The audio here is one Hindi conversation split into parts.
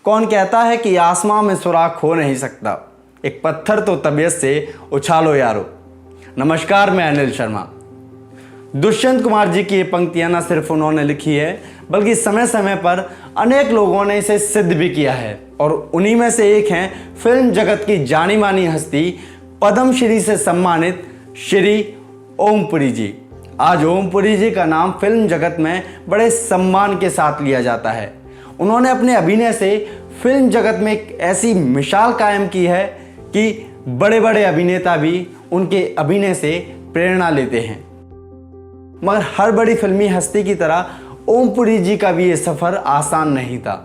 कौन कहता है कि आसमां में सुराख हो नहीं सकता, एक पत्थर तो तबीयत से उछालो यारो। नमस्कार, मैं अनिल शर्मा। दुष्यंत कुमार जी की ये पंक्तियां न सिर्फ उन्होंने लिखी है बल्कि समय समय पर अनेक लोगों ने इसे सिद्ध भी किया है, और उन्हीं में से एक हैं फिल्म जगत की जानी मानी हस्ती, पद्मश्री से सम्मानित श्री ओमपुरी जी। आज ओमपुरी जी का नाम फिल्म जगत में बड़े सम्मान के साथ लिया जाता है। उन्होंने अपने अभिनय से फिल्म जगत में एक ऐसी मिसाल कायम की है कि बड़े बड़े अभिनेता भी उनके अभिनय से प्रेरणा लेते हैं। मगर हर बड़ी फिल्मी हस्ती की तरह ओमपुरी जी का भी ये सफ़र आसान नहीं था।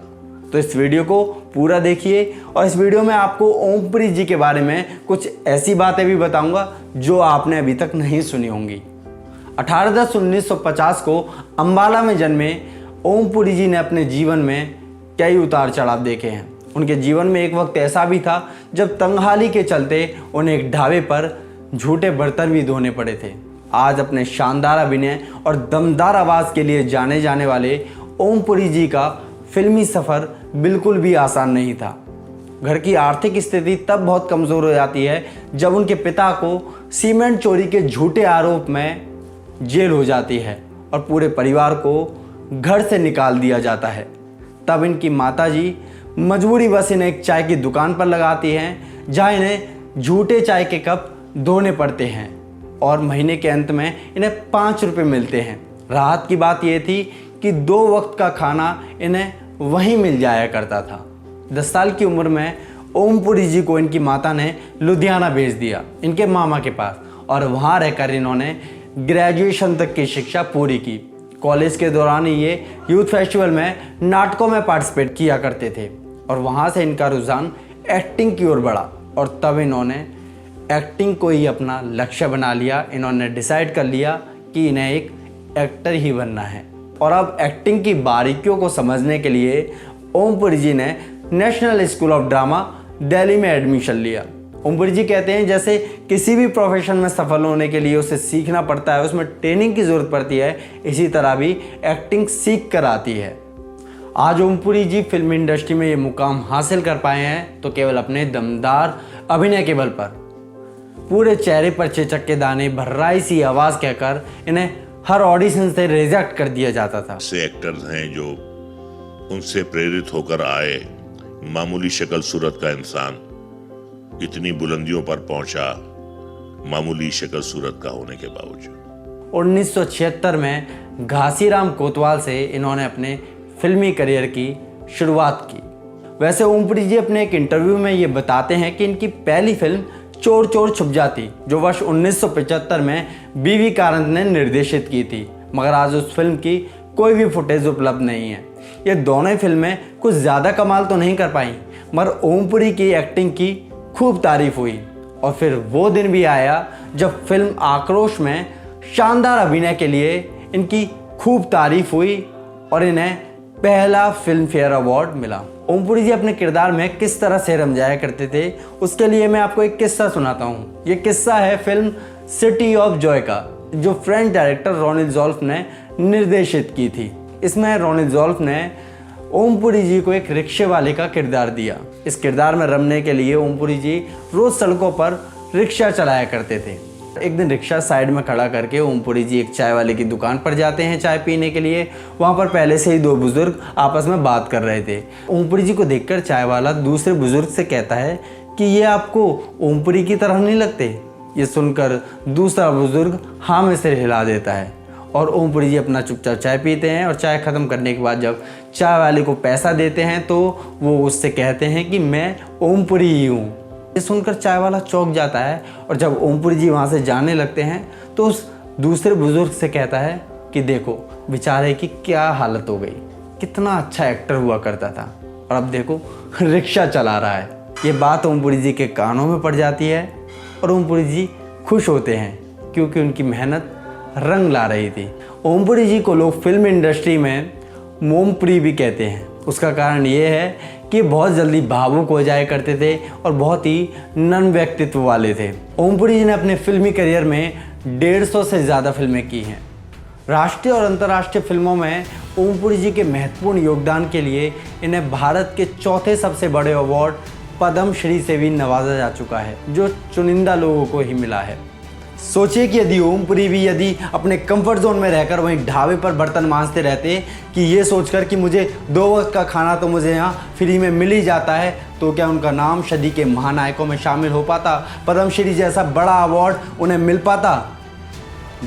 तो इस वीडियो को पूरा देखिए, और इस वीडियो में आपको ओमपुरी जी के बारे में कुछ ऐसी बातें भी बताऊंगा जो आपने अभी तक नहीं सुनी होंगी। 18/10/1950 को अंबाला में जन्मे ओमपुरी जी ने अपने जीवन में कई उतार चढ़ाव देखे हैं। उनके जीवन में एक वक्त ऐसा भी था जब तंगहाली के चलते उन्हें एक ढाबे पर झूठे बर्तन भी धोने पड़े थे। आज अपने शानदार अभिनय और दमदार आवाज़ के लिए जाने जाने वाले ओमपुरी जी का फिल्मी सफ़र बिल्कुल भी आसान नहीं था। घर की आर्थिक स्थिति तब बहुत कमज़ोर हो जाती है जब उनके पिता को सीमेंट चोरी के झूठे आरोप में जेल हो जाती है और पूरे परिवार को घर से निकाल दिया जाता है। तब इनकी माताजी मजबूरीवश इन्हें एक चाय की दुकान पर लगाती हैं, जहां इन्हें झूठे चाय के कप धोने पड़ते हैं और महीने के अंत में इन्हें 5 रुपये मिलते हैं। राहत की बात यह थी कि 2 वक्त का खाना इन्हें वहीं मिल जाया करता था। 10 साल की उम्र में ओमपुरी जी को इनकी माता ने लुधियाना भेज दिया, इनके मामा के पास, और वहाँ रहकर इन्होंने ग्रेजुएशन तक की शिक्षा पूरी की। कॉलेज के दौरान ये यूथ फेस्टिवल में नाटकों में पार्टिसिपेट किया करते थे, और वहाँ से इनका रुझान एक्टिंग की ओर बढ़ा, और तब इन्होंने एक्टिंग को ही अपना लक्ष्य बना लिया। इन्होंने डिसाइड कर लिया कि इन्हें एक एक्टर ही बनना है, और अब एक्टिंग की बारीकियों को समझने के लिए ओमपुरी जी ने national school of drama Delhi में एडमिशन लिया। ओमपुरी जी कहते हैं जैसे किसी भी प्रोफेशन में सफल होने के लिए उसे सीखना पड़ता है, उसमें ट्रेनिंग की ज़रूरत पड़ती है, इसी तरह भी एक्टिंग सीख कर आती है। आज ओमपुरी जी फिल्म इंडस्ट्री में ये मुकाम हासिल कर पाए हैं तो केवल अपने दमदार अभिनय के बल पर। पूरे चेहरे पर चेचक के दाने, भर्राई सी आवाज़ कहकर इन्हें हर ऑडिशन से रिजेक्ट कर दिया जाता था। ऐसे एक्टर्स हैं जो उनसे प्रेरित होकर आए, मामूली शक्ल सूरत का इंसान इतनी बुलंदियों पर पहुंचा, मामूली शक्ल सूरत का होने के बावजूद। 1976 में घासीराम कोतवाल से इन्होंने अपने फिल्मी करियर की शुरुआत की। वैसे ओमपुरी जी अपने एक इंटरव्यू में ये बताते हैं कि इनकी पहली फिल्म चोर चोर छुप जाती, जो वर्ष 1975 में बीवी कारंत ने निर्देशित की थी, मगर आज उस फिल्म की कोई भी फुटेज उपलब्ध नहीं है। ये दोनों ही फिल्में कुछ ज़्यादा कमाल तो नहीं कर पाई, मगर ओमपुरी की एक्टिंग की खूब तारीफ हुई। और फिर वो दिन भी आया जब फिल्म आक्रोश में शानदार अभिनय के लिए इनकी खूब तारीफ हुई और इन्हें पहला फिल्म फेयर अवार्ड मिला। ओमपुरी जी अपने किरदार में किस तरह से रम जाया करते थे, उसके लिए मैं आपको एक किस्सा सुनाता हूँ। ये किस्सा है फिल्म सिटी ऑफ जॉय का, जो फ्रेंच डायरेक्टर रोनिल ज़ोल्फ ने निर्देशित की थी। इसमें रोनिल ज़ोल्फ ने ओमपुरी जी को एक रिक्शे वाले का किरदार दिया। इस किरदार में रमने के लिए ओमपुरी जी रोज़ सड़कों पर रिक्शा चलाया करते थे। एक दिन रिक्शा साइड में खड़ा करके ओमपुरी जी एक चाय वाले की दुकान पर जाते हैं चाय पीने के लिए। वहाँ पर पहले से ही 2 बुजुर्ग आपस में बात कर रहे थे। ओमपुरी जी को देखकर चाय वाला दूसरे बुजुर्ग से कहता है कि ये आपको ओमपुरी की तरह नहीं लगते। ये सुनकर दूसरा बुजुर्ग हाँ में सिर हिला देता है, और ओमपुरी जी अपना चुपचाप चाय पीते हैं, और चाय ख़त्म करने के बाद जब चाय वाले को पैसा देते हैं तो वो उससे कहते हैं कि मैं ओमपुरी ही हूँ। ये सुनकर चाय वाला चौंक जाता है, और जब ओमपुरी जी वहाँ से जाने लगते हैं तो उस दूसरे बुजुर्ग से कहता है कि देखो बेचारे की क्या हालत हो गई, कितना अच्छा एक्टर हुआ करता था, और अब देखो रिक्शा चला रहा है। ये बात ओमपुरी जी के कानों में पड़ जाती है, और ओमपुरी जी खुश होते हैं क्योंकि उनकी मेहनत रंग ला रही थी। ओमपुरी जी को लोग फिल्म इंडस्ट्री में मोमपुरी भी कहते हैं। उसका कारण ये है कि बहुत जल्दी भावुक हो जाया करते थे और बहुत ही नर्म व्यक्तित्व वाले थे। ओमपुरी जी ने अपने फिल्मी करियर में 150 से ज़्यादा फिल्में की हैं। राष्ट्रीय और अंतर्राष्ट्रीय फिल्मों में ओमपुरी जी के महत्वपूर्ण योगदान के लिए इन्हें भारत के चौथे सबसे बड़े अवार्ड पद्म श्री से भी नवाजा जा चुका है, जो चुनिंदा लोगों को ही मिला है। सोचिए कि यदि ओमपुरी भी यदि अपने कंफर्ट जोन में रहकर वहीं ढाबे पर बर्तन मांजते रहते कि ये सोचकर कि मुझे 2 वक्त का खाना तो मुझे यहाँ फ्री में मिल ही जाता है, तो क्या उनका नाम सदी के महानायकों में शामिल हो पाता? पद्मश्री जैसा बड़ा अवार्ड उन्हें मिल पाता?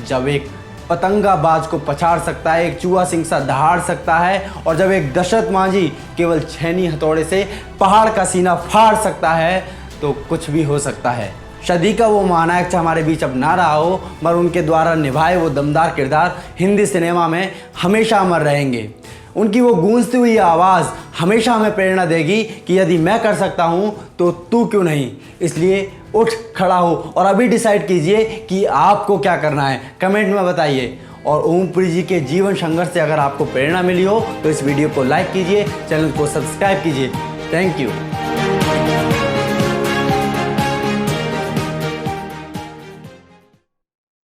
जब एक पतंगाबाज को पछाड़ सकता है, एक चूहा सिंह सा दहाड़ सकता है, और जब एक दशरथ मांझी केवल छेनी हथौड़े से पहाड़ का सीना फाड़ सकता है, तो कुछ भी हो सकता है। सदी का वो महानायक हमारे बीच अब ना रहा हो, मगर उनके द्वारा निभाए वो दमदार किरदार हिंदी सिनेमा में हमेशा अमर रहेंगे। उनकी वो गूंजती हुई आवाज़ हमेशा हमें प्रेरणा देगी कि यदि मैं कर सकता हूँ तो तू क्यों नहीं। इसलिए उठ खड़ा हो और अभी डिसाइड कीजिए कि आपको क्या करना है, कमेंट में बताइए। और ओमपुरी जी के जीवन संघर्ष से अगर आपको प्रेरणा मिली हो तो इस वीडियो को लाइक कीजिए, चैनल को सब्सक्राइब कीजिए। Thank you.